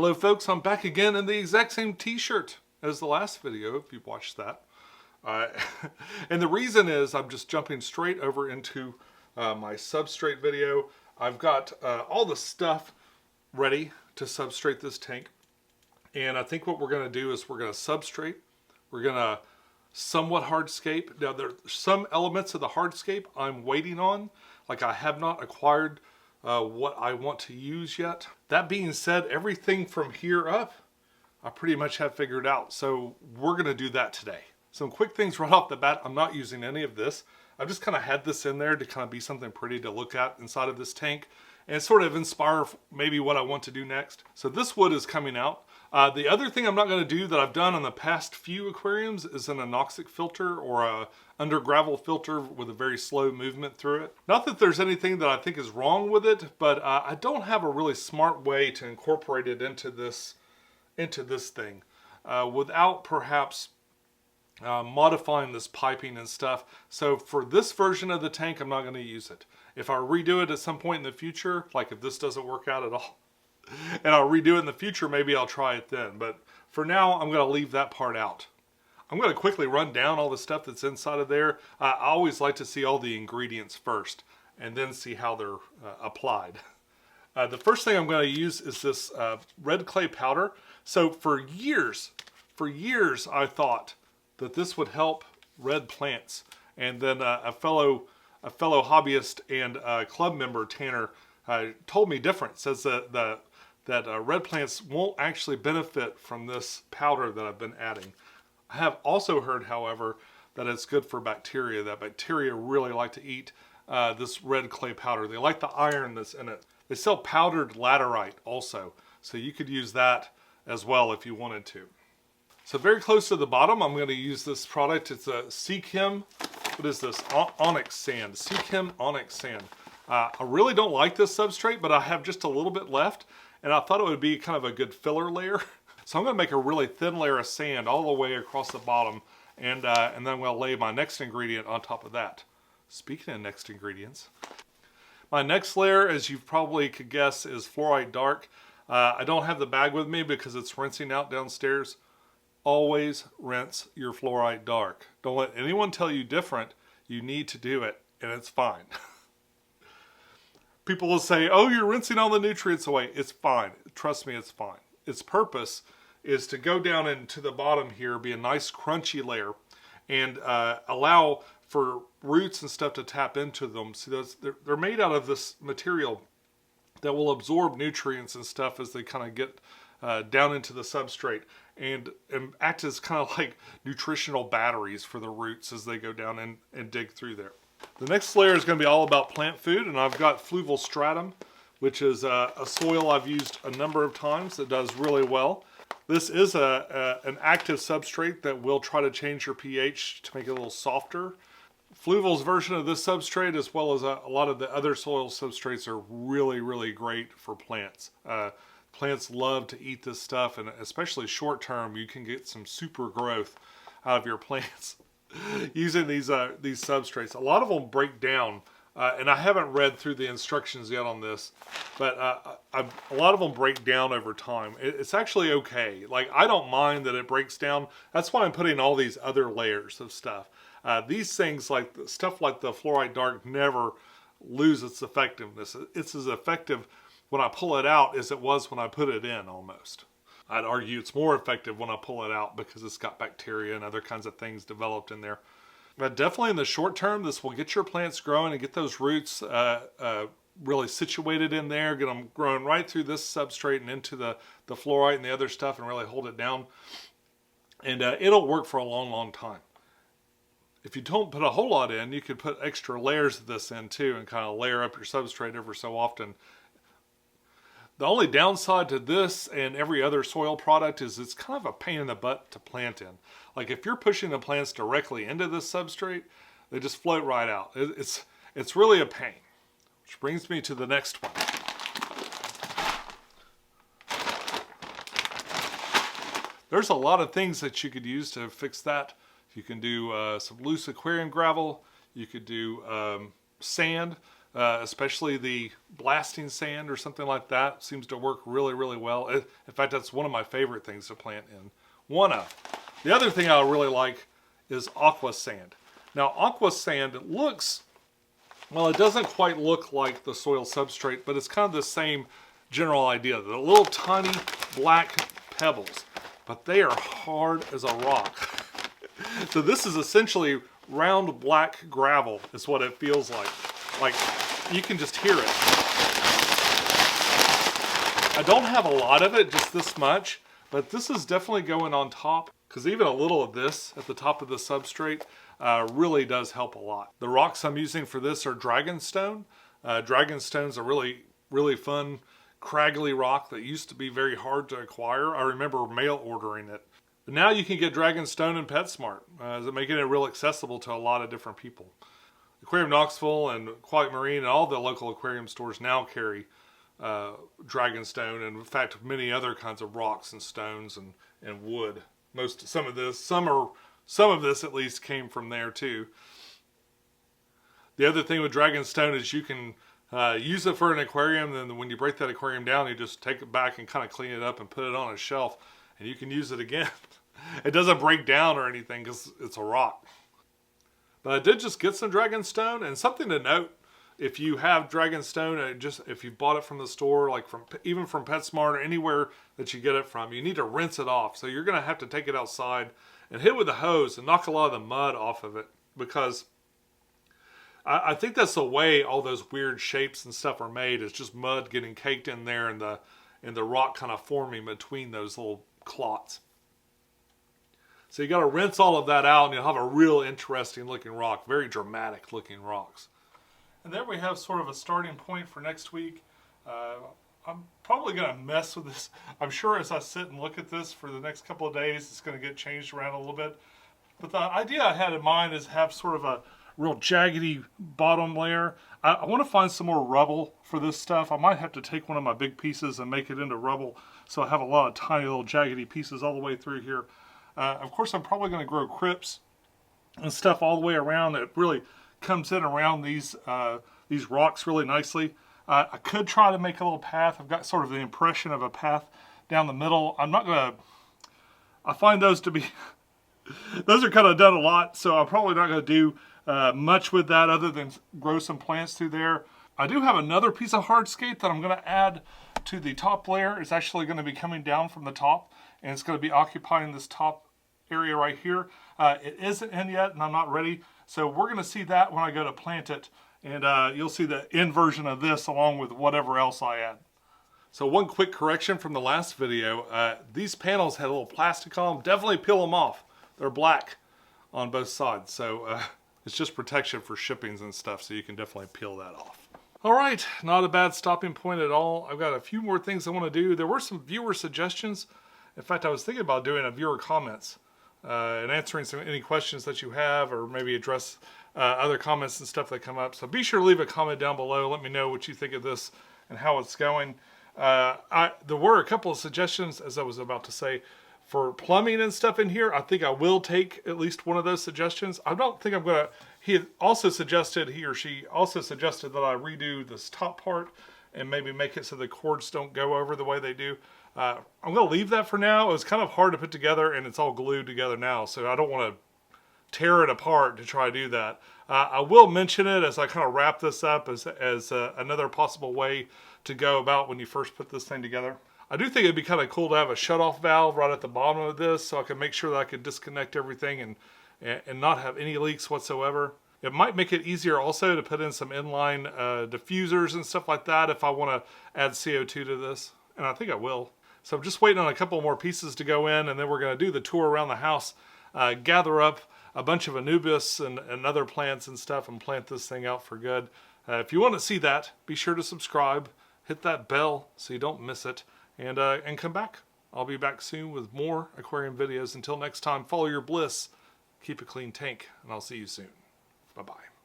Hello folks, I'm back again in the exact same t-shirt as the last video, if you watched that. And the reason is I'm just jumping straight over into my substrate video. I've got all the stuff ready to substrate this tank. And I think what we're going to do is we're going to substrate. We're going to somewhat hardscape. Now there's some elements of the hardscape I'm waiting on. Like I have not acquired what I want to use yet. That being said, everything from here up, I pretty much have figured out. So we're going to do that today. Some quick things right off the bat. I'm not using any of this. I've just kind of had this in there to kind of be something pretty to look at inside of this tank and sort of inspire maybe what I want to do next. So this wood is coming out. The other thing I'm not going to do that I've done in the past few aquariums is an anoxic filter or a under gravel filter with a very slow movement through it. Not that there's anything that I think is wrong with it, but I don't have a really smart way to incorporate it into this thing without perhaps modifying this piping and stuff. So for this version of the tank, I'm not going to use it. If I redo it at some point in the future, like if this doesn't work out at all, and I'll redo it in the future, maybe I'll try it then. But for now, I'm going to leave that part out. I'm going to quickly run down all the stuff that's inside of there. I always like to see all the ingredients first and then see how they're applied. The first thing I'm going to use is this red clay powder. So for years I thought that this would help red plants. And then a fellow hobbyist and club member, Tanner, told me different. Says that red plants won't actually benefit from this powder that I've been adding. I have also heard, however, that it's good for bacteria. That bacteria really like to eat this red clay powder. They like the iron that's in it. They sell powdered laterite also, so you could use that as well if you wanted to. So very close to the bottom, I'm going to use this product. It's a Seachem. What is this? Onyx Sand. Seachem Onyx Sand. I really don't like this substrate, but I have just a little bit left, and I thought it would be kind of a good filler layer. So I'm going to make a really thin layer of sand all the way across the bottom, and then I'm going to lay my next ingredient on top of that. Speaking of next ingredients, my next layer, as you probably could guess, is Fluorite Dark. I don't have the bag with me because it's rinsing out downstairs. Always rinse your Fluorite Dark. Don't let anyone tell you different. You need to do it, and it's fine. People will say, oh, you're rinsing all the nutrients away. It's fine. Trust me, it's fine. Its purpose is to go down into the bottom here, be a nice crunchy layer, and allow for roots and stuff to tap into them. See, they're made out of this material that will absorb nutrients and stuff as they kind of get down into the substrate and act as kind of like nutritional batteries for the roots as they go down and dig through there. The next layer is going to be all about plant food, and I've got fluval stratum, which is a soil I've used a number of times that does really well. This is an active substrate that will try to change your pH to make it a little softer. Fluval's version of this substrate, as well as a lot of the other soil substrates, are really, really great for plants. Plants love to eat this stuff, and especially short term, you can get some super growth out of your plants using these substrates. A lot of them break down, and I haven't read through the instructions yet on this, but a lot of them break down over time. It's actually okay. Like, I don't mind that it breaks down. That's why I'm putting all these other layers of stuff. These things, like stuff like the Fluorite Dark, never lose its effectiveness. It's as effective when I pull it out as it was when I put it in, almost. I'd argue it's more effective when I pull it out because it's got bacteria and other kinds of things developed in there. But definitely in the short term, this will get your plants growing and get those roots really situated in there, get them growing right through this substrate and into the fluorite and the other stuff and really hold it down. And it'll work for a long, long time. If you don't put a whole lot in, you could put extra layers of this in too and kind of layer up your substrate ever so often. The only downside to this and every other soil product is it's kind of a pain in the butt to plant in. Like if you're pushing the plants directly into this substrate, they just float right out. It's really a pain. Which brings me to the next one. There's a lot of things that you could use to fix that. You can do some loose aquarium gravel. You could do sand. especially the blasting sand or something like that seems to work really, really well. In fact, that's one of my favorite things to plant in. One of. The other thing I really like is Aqua Sand. Now, Aqua Sand looks, well, it doesn't quite look like the soil substrate, but it's kind of the same general idea. They're little tiny black pebbles, but they are hard as a rock. So this is essentially round black gravel is what it feels like. Like, you can just hear it. I don't have a lot of it, just this much, but this is definitely going on top, because even a little of this at the top of the substrate really does help a lot. The rocks I'm using for this are dragonstone. Dragonstone's a really, really fun, craggly rock that used to be very hard to acquire. I remember mail ordering it. But now you can get dragonstone in PetSmart, making it real accessible to a lot of different people. Aquarium Knoxville and Quiet Marine and all the local aquarium stores now carry dragonstone, and in fact many other kinds of rocks and stones and wood. Some of this at least came from there too. The other thing with dragonstone is you can use it for an aquarium, then when you break that aquarium down, you just take it back and kind of clean it up and put it on a shelf, and you can use it again. It doesn't break down or anything because it's a rock. But I did just get some dragonstone, and something to note, if you have dragonstone, if you bought it from the store, like even from PetSmart or anywhere that you get it from, you need to rinse it off. So you're going to have to take it outside and hit it with a hose and knock a lot of the mud off of it, because I think that's the way all those weird shapes and stuff are made. It's just mud getting caked in there and the rock kind of forming between those little clots. So you got to rinse all of that out, and you'll have a real interesting looking rock, very dramatic looking rocks. And there we have sort of a starting point for next week. I'm probably going to mess with this. I'm sure as I sit and look at this for the next couple of days, it's going to get changed around a little bit. But the idea I had in mind is have sort of a real jaggedy bottom layer. I want to find some more rubble for this stuff. I might have to take one of my big pieces and make it into rubble, so I have a lot of tiny little jaggedy pieces all the way through here. Of course, I'm probably going to grow crypts and stuff all the way around that really comes in around these rocks really nicely. I could try to make a little path. I've got sort of the impression of a path down the middle. I'm not going to... I find those to be... those are kind of done a lot, so I'm probably not going to do much with that other than grow some plants through there. I do have another piece of hardscape that I'm going to add to the top layer. It's actually going to be coming down from the top, and it's going to be occupying this top area right here. It isn't in yet, and I'm not ready, so we're going to see that when I go to plant it, and you'll see the end version of this along with whatever else I add. So one quick correction from the last video, these panels had a little plastic on them. Definitely peel them off. They're black on both sides, so it's just protection for shippings and stuff, so you can definitely peel that off. All right, not a bad stopping point at all. I've got a few more things I want to do. There were some viewer suggestions. In fact, I was thinking about doing a viewer comments and answering any questions that you have, or maybe address other comments and stuff that come up. So be sure to leave a comment down below. Let me know what you think of this and how it's going. There were a couple of suggestions, as I was about to say, for plumbing and stuff in here. I think I will take at least one of those suggestions. I don't think I'm going to... He or she also suggested that I redo this top part and maybe make it so the cords don't go over the way they do. I'm going to leave that for now. It was kind of hard to put together, and it's all glued together now, so I don't want to tear it apart to try to do that. I will mention it as I kind of wrap this up as another possible way to go about when you first put this thing together. I do think it'd be kind of cool to have a shut-off valve right at the bottom of this, so I can make sure that I could disconnect everything and not have any leaks whatsoever. It might make it easier also to put in some inline diffusers and stuff like that if I want to add CO2 to this, and I think I will. So I'm just waiting on a couple more pieces to go in, and then we're going to do the tour around the house, gather up a bunch of Anubis and other plants and stuff, and plant this thing out for good. If you want to see that, be sure to subscribe, hit that bell so you don't miss it, and come back. I'll be back soon with more aquarium videos. Until next time, follow your bliss, keep a clean tank, and I'll see you soon. Bye-bye.